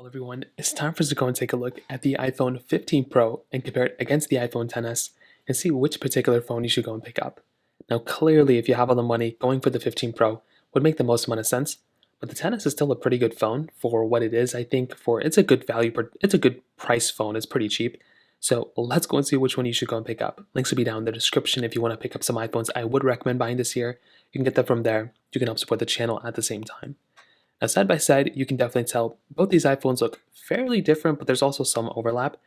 Everyone, it's time for us to go and take a look at the iPhone 15 Pro and compare it against the iPhone XS and see which particular phone you should go and pick up. Now, clearly, if you have all the money, going for the 15 Pro would make the most amount of sense, but the XS is still a pretty good phone for what it is. I think for it's a good value, it's a good price phone. It's pretty cheap. So let's go and see which one you should go and pick up. Links will be down in the description if you want to pick up some iPhones I would recommend buying this year. You can get that from there. You can help support the channel at the same time. Now, side by side, you can definitely tell both these iPhones look fairly different, but there's also some overlap.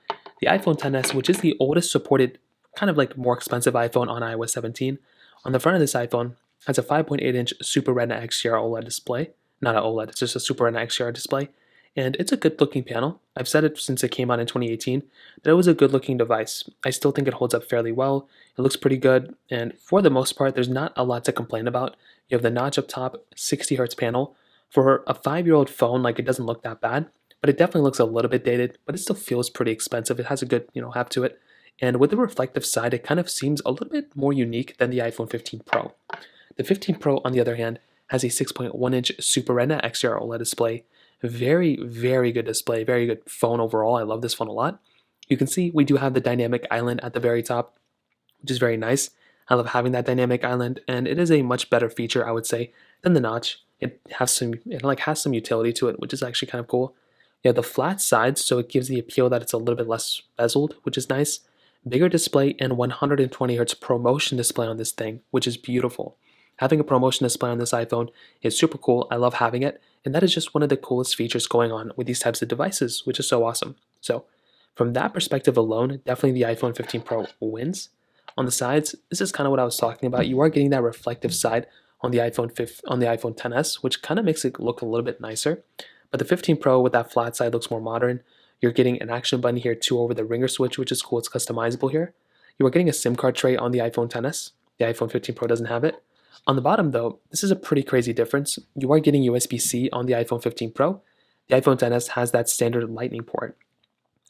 The iPhone XS, which is the oldest supported, kind of like more expensive iPhone on iOS 17, on the front of this iPhone has a 5.8-inch Super Retina XDR OLED display. Not an OLED, it's just a Super Retina XDR display. And it's a good looking panel. I've said it since it came out in 2018 that it was a good looking device. I still think it holds up fairly well. It looks pretty good. And for the most part, there's not a lot to complain about. You have the notch up top, 60 hertz panel. For a 5-year-old phone, like, it doesn't look that bad, but it definitely looks a little bit dated, but it still feels pretty expensive. It has a good, have to it. And with the reflective side, it kind of seems a little bit more unique than the iPhone 15 Pro. The 15 Pro, on the other hand, has a 6.1-inch Super Retina XDR OLED display. Very, very good display, very good phone overall. I love this phone a lot. You can see we do have the dynamic island at the very top, which is very nice. I love having that dynamic island, and it is a much better feature, I would say, than the notch. It has some utility to it, which is actually kind of cool. You have the flat sides, so it gives the appeal that it's a little bit less bezeled, which is nice. Bigger display and 120 hertz ProMotion display on this thing, which is beautiful. Having a ProMotion display on this iPhone is super cool. I love having it, and that is just one of the coolest features going on with these types of devices, which is so awesome. So, from that perspective alone, definitely the iPhone 15 Pro wins. On the sides, this is kind of what I was talking about. You are getting that reflective side on the iPhone XS, which kind of makes it look a little bit nicer. But the 15 Pro with that flat side looks more modern. You're getting an action button here too over the ringer switch, which is cool. It's customizable here. You are getting a SIM card tray on the iPhone XS. The iPhone 15 Pro doesn't have it. On the bottom though, this is a pretty crazy difference. You are getting USB-C on the iPhone 15 Pro. The iPhone XS has that standard Lightning port.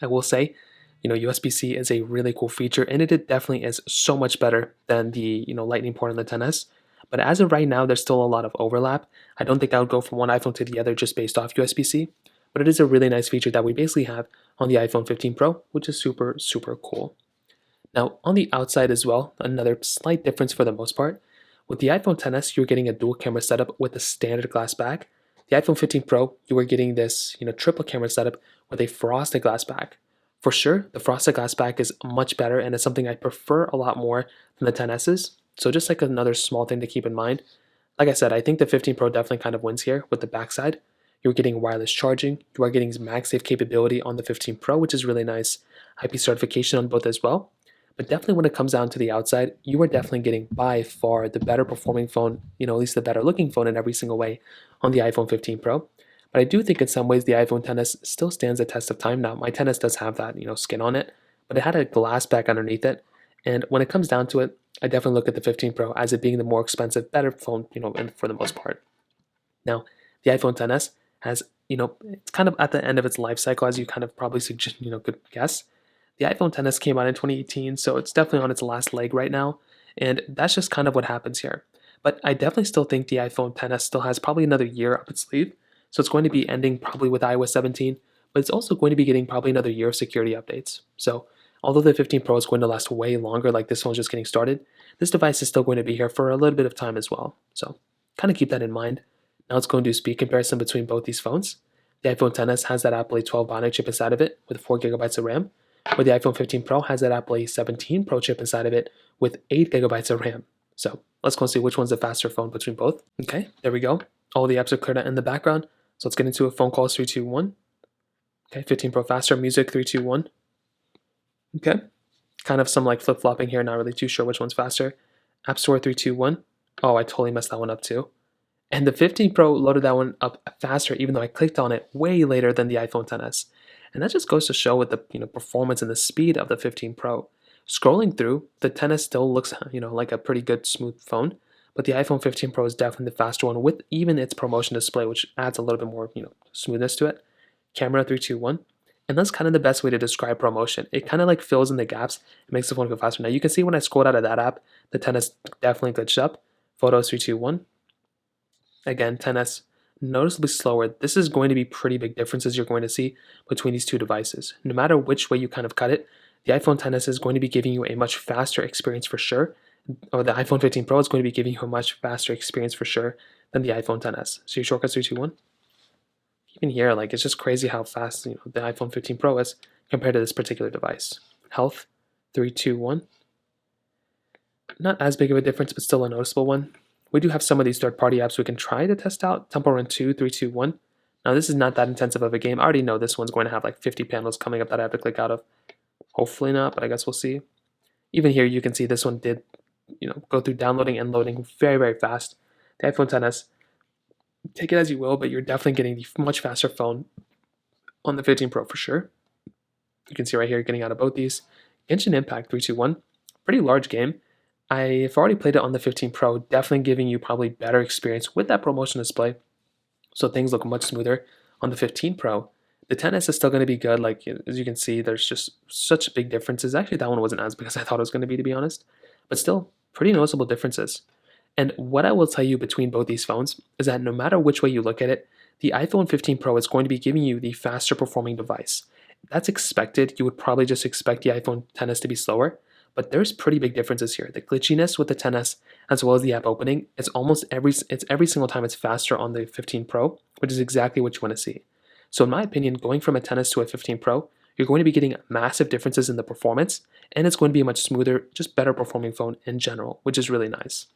I will say, USB-C is a really cool feature, and it definitely is so much better than the Lightning port on the XS. But as of right now, there's still a lot of overlap. I don't think I would go from one iPhone to the other just based off USB-C, but it is a really nice feature that we basically have on the iPhone 15 Pro, which is super, super cool. Now, on the outside as well, another slight difference for the most part. With the iPhone XS, you're getting a dual camera setup with a standard glass back. The iPhone 15 Pro, you are getting this, triple camera setup with a frosted glass back. For sure, the frosted glass back is much better, and it's something I prefer a lot more than the XS's. So just like another small thing to keep in mind. Like I said, I think the 15 Pro definitely kind of wins here with the backside. You're getting wireless charging. You are getting MagSafe capability on the 15 Pro, which is really nice. IP certification on both as well. But definitely when it comes down to the outside, you are definitely getting by far the better performing phone, at least the better looking phone in every single way on the iPhone 15 Pro. But I do think in some ways the iPhone XS still stands the test of time. Now, my XS does have that, skin on it, but it had a glass back underneath it. And when it comes down to it, I definitely look at the 15 Pro as it being the more expensive, better phone, and for the most part. Now, the iPhone XS has, it's kind of at the end of its life cycle, as you kind of probably suggest, could guess. The iPhone XS came out in 2018, so it's definitely on its last leg right now, and that's just kind of what happens here. But I definitely still think the iPhone XS still has probably another year up its sleeve, so it's going to be ending probably with iOS 17, but it's also going to be getting probably another year of security updates. So although the 15 Pro is going to last way longer, like this one's just getting started, this device is still going to be here for a little bit of time as well. So kind of keep that in mind. Now let's go and do speed comparison between both these phones. The iPhone XS has that Apple A12 Bionic chip inside of it with 4 gigabytes of RAM, where the iPhone 15 Pro has that Apple A17 Pro chip inside of it with 8 gigabytes of RAM. So let's go and see which one's the faster phone between both. Okay, there we go. All the apps are cleared out in the background. So let's get into a phone calls 3, 2, 1. Okay, 15 Pro faster, music 3, 2, 1. Okay, kind of some like flip-flopping here, not really too sure which one's faster. App Store 3, 2, 1. Oh, I totally messed that one up too. And the 15 Pro loaded that one up faster, even though I clicked on it way later than the iPhone XS. And that just goes to show with the performance and the speed of the 15 Pro. Scrolling through, the XS still looks like a pretty good smooth phone, but the iPhone 15 Pro is definitely the faster one with even its ProMotion display, which adds a little bit more smoothness to it. Camera 3, 2, 1. And that's kind of the best way to describe ProMotion. It kind of like fills in the gaps. It makes the phone go faster. Now you can see when I scrolled out of that app, the XS definitely glitched up. Photos 3, 2, 1. Again, XS noticeably slower. This is going to be pretty big differences you're going to see between these two devices. No matter which way you kind of cut it, the iPhone XS is going to be giving you a much faster experience for sure, or the iPhone 15 Pro is going to be giving you a much faster experience for sure than the iPhone XS. So your shortcuts 3, 2, 1. Even here, like it's just crazy how fast the iPhone 15 Pro is compared to this particular device. Health, 3, 2, 1. Not as big of a difference, but still a noticeable one. We do have some of these third-party apps we can try to test out. Temple Run 2, 3, 2, 1. Now this is not that intensive of a game. I already know this one's going to have like 50 panels coming up that I have to click out of. Hopefully not, but I guess we'll see. Even here, you can see this one did, go through downloading and loading very, very fast. The iPhone XS, take it as you will, but you're definitely getting the much faster phone on the 15 Pro for sure. You can see right here, getting out of both these. Genshin Impact 321, pretty large game. I've already played it on the 15 Pro, definitely giving you probably better experience with that promotion display. So things look much smoother on the 15 Pro. The 10S is still going to be good. Like, as you can see, there's just such big differences. Actually, that one wasn't as big as I thought it was going to be honest. But still, pretty noticeable differences. And what I will tell you between both these phones is that no matter which way you look at it, the iPhone 15 Pro is going to be giving you the faster performing device. That's expected. You would probably just expect the iPhone XS to be slower, but there's pretty big differences here. The glitchiness with the XS, as well as the app opening, it's every single time it's faster on the 15 Pro, which is exactly what you want to see. So in my opinion, going from a XS to a 15 Pro, you're going to be getting massive differences in the performance, and it's going to be a much smoother, just better performing phone in general, which is really nice.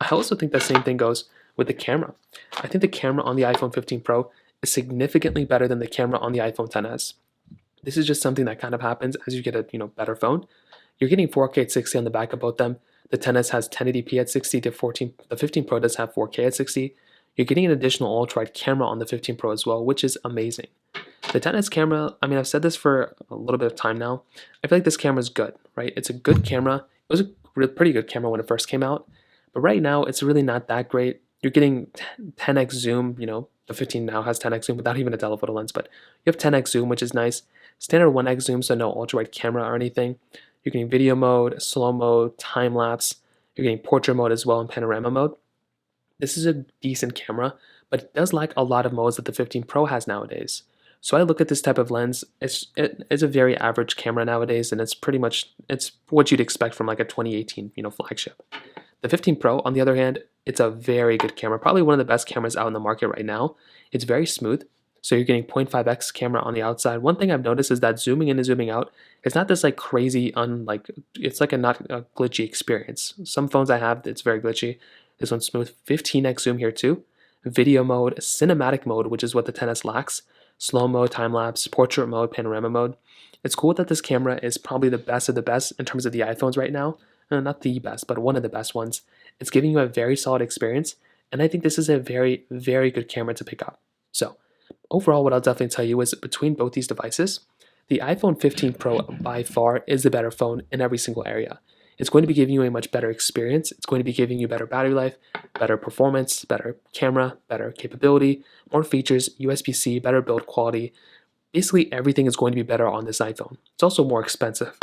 I also think the same thing goes with the camera. I think the camera on the iPhone 15 Pro is significantly better than the camera on the iPhone XS. This is just something that kind of happens as you get a better phone. You're getting 4K at 60 on the back of both them. The XS has 1080p at 60 to 14. The 15 Pro does have 4K at 60. You're getting an additional ultra-wide camera on the 15 Pro as well, which is amazing. The XS camera, I mean, I've said this for a little bit of time now. I feel like this camera is good, right? It's a good camera. It was a pretty good camera when it first came out, but right now it's really not that great. You're getting 10x zoom, the 15 now has 10x zoom without even a telephoto lens, but you have 10x zoom, which is nice. Standard 1x zoom, so no ultra-wide camera or anything. You're getting video mode, slow mode, time lapse. You're getting portrait mode as well and panorama mode. This is a decent camera, but it does lack a lot of modes that the 15 Pro has nowadays. So I look at this type of lens, it's a very average camera nowadays, and it's what you'd expect from like a 2018, flagship. The 15 Pro, on the other hand, it's a very good camera, probably one of the best cameras out in the market right now. It's very smooth, so you're getting 0.5x camera on the outside. One thing I've noticed is that zooming in and zooming out, it's not this like crazy, it's like not a glitchy experience. Some phones I have, it's very glitchy. This one's smooth. 15x zoom here too. Video mode, cinematic mode, which is what the XS lacks. Slow mode, time lapse, portrait mode, panorama mode. It's cool that this camera is probably the best of the best in terms of the iPhones right now. Not the best, but one of the best ones. It's giving you a very solid experience, and I think this is a very, very good camera to pick up. So overall, what I'll definitely tell you is between both these devices, the iPhone 15 Pro by far is the better phone in every single area. It's going to be giving you a much better experience. It's going to be giving you better battery life, better performance, better camera, better capability, more features, USB-C, better build quality. Basically, everything is going to be better on this iPhone. It's also more expensive.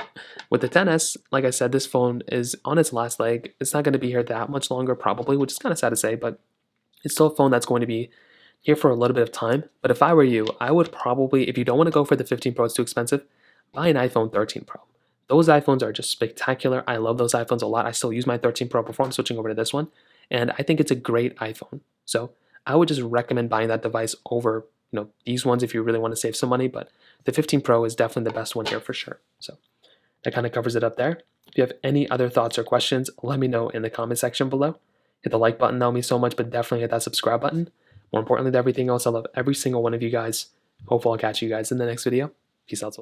With the XS, like I said, this phone is on its last leg. It's not going to be here that much longer probably, which is kind of sad to say, but it's still a phone that's going to be here for a little bit of time. But if I were you, I would probably, if you don't want to go for the 15 Pro, it's too expensive, buy an iPhone 13 Pro. Those iPhones are just spectacular. I love those iPhones a lot. I still use my 13 Pro before I'm switching over to this one, and I think it's a great iPhone. So I would just recommend buying that device over these ones if you really want to save some money, but the 15 Pro is definitely the best one here for sure. So that kind of covers it up there. If you have any other thoughts or questions, let me know in the comment section below. Hit the like button, that would mean so much, but definitely hit that subscribe button. More importantly than everything else, I love every single one of you guys. Hopefully I'll catch you guys in the next video. Peace out.